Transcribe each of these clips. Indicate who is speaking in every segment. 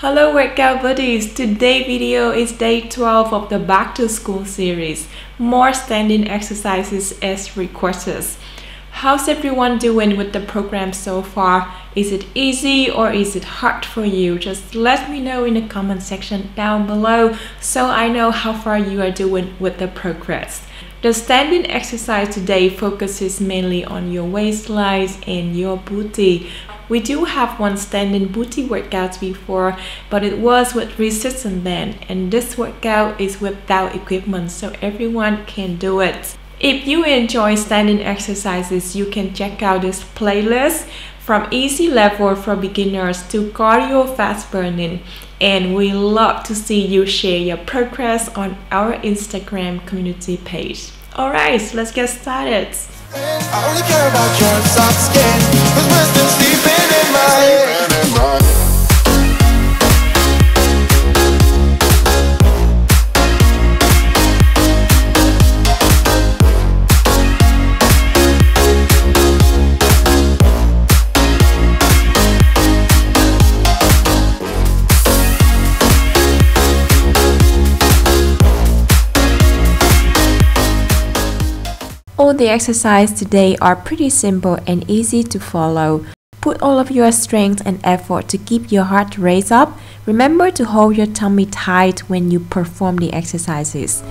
Speaker 1: Hello workout buddies, today's video is day 12 of the back to school series. More standing exercises as requested. How's everyone doing with the program so far? Is it easy or is it hard for you? Just let me know in the comment section down below so I know how far you are doing with the progress. The standing exercise today focuses mainly on your waistlines and your booty. We do have one standing booty workout before, but it was with resistance band, and this workout is without equipment, so everyone can do it. If you enjoy standing exercises, you can check out this playlist from easy level for beginners to cardio fast burning, and we love to see you share your progress on our Instagram community page. Alright, let's get started.
Speaker 2: I only care about your soft skin, 'cause we're still sleeping in my head.
Speaker 1: All the exercises today are pretty simple and easy to follow. Put all of your strength and effort to keep your heart rate up. Remember to hold your tummy tight when you perform the exercises.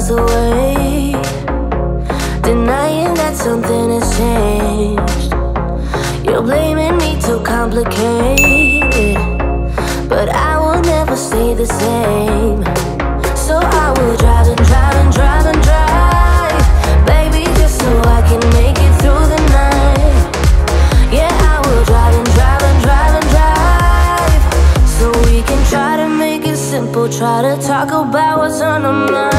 Speaker 3: Away, denying that something has changed. You're blaming me too complicated, but I will never stay the same. So I will drive and drive and drive and drive, baby, just so I can make it through the night. Yeah, I will drive and drive and drive and drive, so we can try to make it simple. Try to talk about what's on our mind.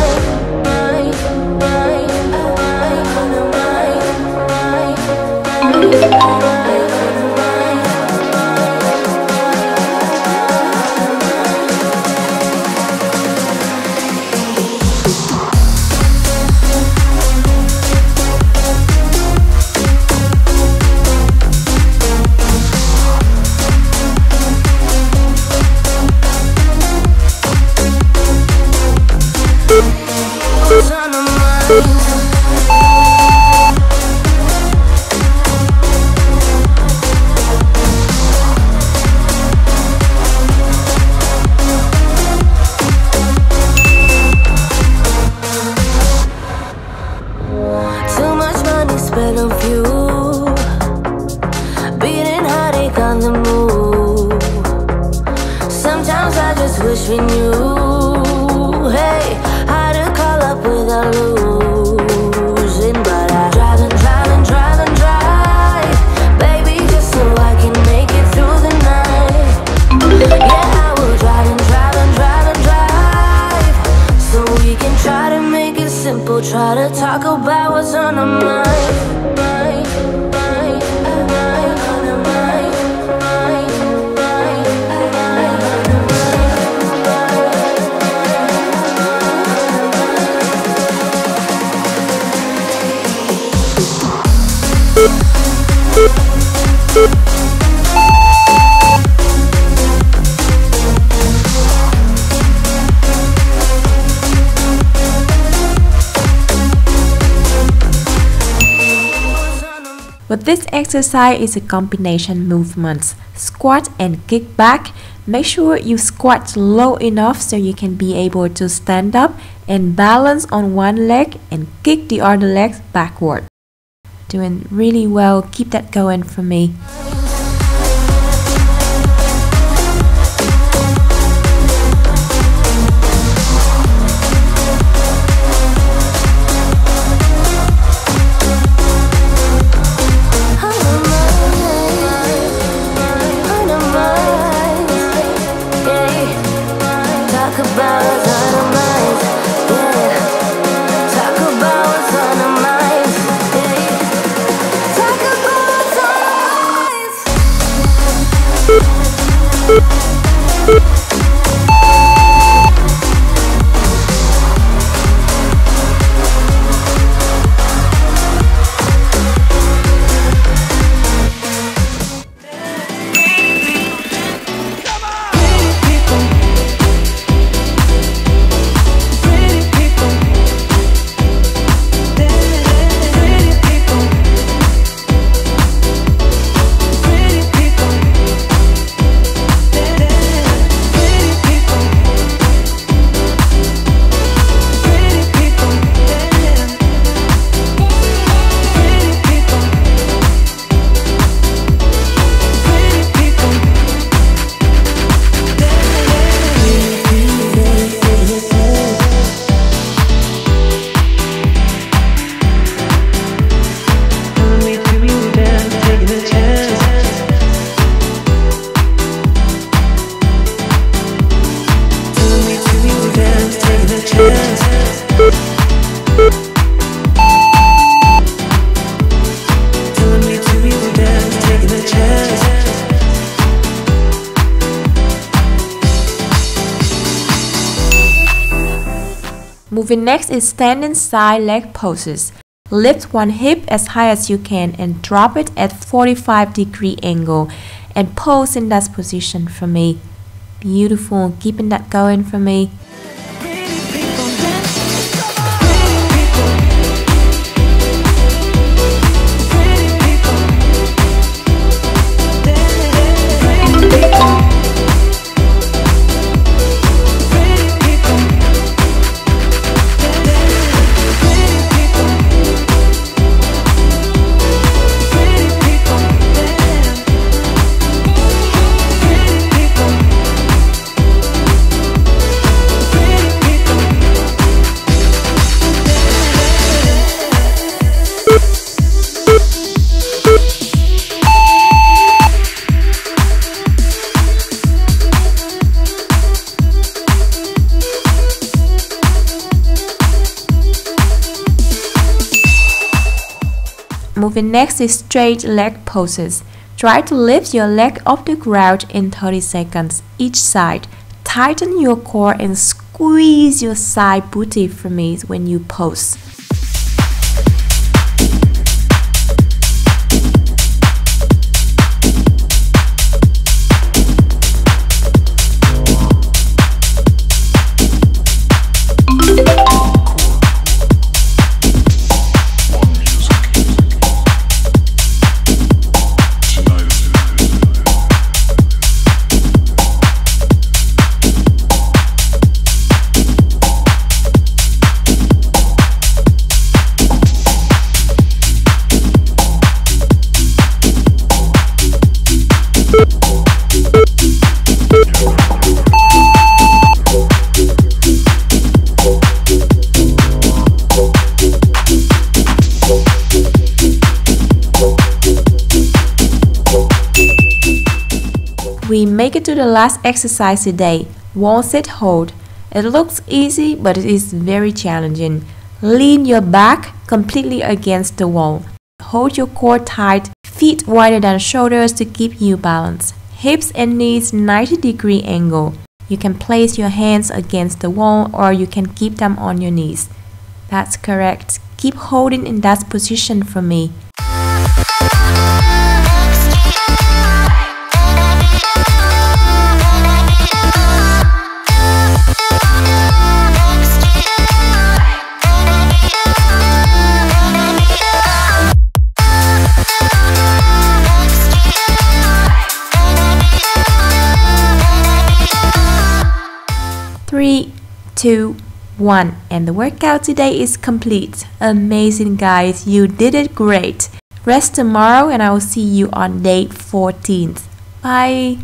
Speaker 3: bed of you, beating heartache on the move. Sometimes I just wish we knew, hey, how to call up without losing. But I drive and drive and drive and drive, baby, just so I can make it through the night. Yeah, I will drive and drive and drive and drive, so we can try to make it simple. Try to talk about what's on our mind.
Speaker 1: But this exercise is a combination movements, squat and kick back. Make sure you squat low enough so you can be able to stand up and balance on one leg and kick the other leg backward. Doing really well, keep that going for me. Moving next is standing side leg poses. Lift one hip as high as you can and drop it at 45-degree angle and pose in that position for me. Beautiful, keeping that going for me. Moving next is straight leg poses. Try to lift your leg off the ground in 30 seconds each side. Tighten your core and squeeze your side booty for me when you pose. We make it to the last exercise today, wall sit hold. It looks easy, but it is very challenging. Lean your back completely against the wall. Hold your core tight, feet wider than shoulders to keep you balanced. Hips and knees 90-degree angle. You can place your hands against the wall or you can keep them on your knees. That's correct. Keep holding in that position for me. Three, 2, 1, and the workout today is complete. Amazing guys, you did it great. Rest tomorrow and I will see you on day 14th. Bye.